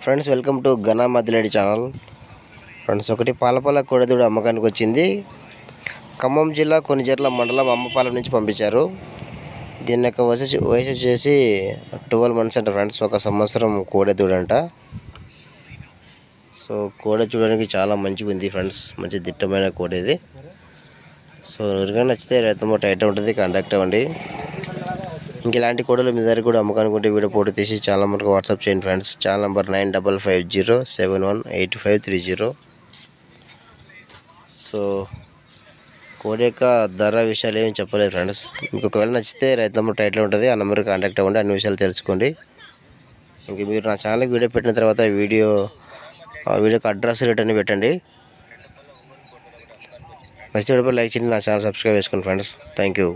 Friends welcome to ఘన మదిలేడి channel. Friends ఒకటి పాలపాల కోడెదూడ అమ్మకానికి వచ్చింది. ఖమ్మం జిల్లా కొనిజర్ల మండలం అమ్మపాలెం నుంచి పంపించారు. దీని యొక్క వయసు వచ్చేసి 12 months అంట ఫ్రెండ్స్. 1 సంవత్సరం కోడెదూడ అంట. సో కోడె చూడడానికి చాలా మంచిగా ఉంది ఫ్రెండ్స్. మంచి దిట్టమైన కోడె ఇది. సో ఎవరికైనా నచ్చితే రైతు టైట్ ఉంటుంది, కాంటాక్ట్ అవ్వండి. ఇంక ఇలాంటి కోడలు మీ దగ్గర కూడా అమ్మకానుకుంటే వీడియో ఫోటో తీసి ఛానల్ నెంబర్కి వాట్సాప్ చేయండి ఫ్రెండ్స్. Channel number 9550718530. సో కోడి యొక్క ధర విషయాలు ఏమి చెప్పలేదు ఫ్రెండ్స్. మీకు ఒకవేళ నచ్చితే రైతు నెంబర్ టైట్లో ఉంటుంది, ఆ నెంబర్కి కాంటాక్ట్ అవ్వండి, అన్ని విషయాలు తెలుసుకోండి. ఇంక మీరు నా ఛానల్కి వీడియో పెట్టిన తర్వాత వీడియోకి అడ్రస్ రేట్ అని పెట్టండి. మంచి వీడియో లైక్ చేయండి, నా ఛానల్ సబ్స్క్రైబ్ చేసుకోండి ఫ్రెండ్స్. Thank you.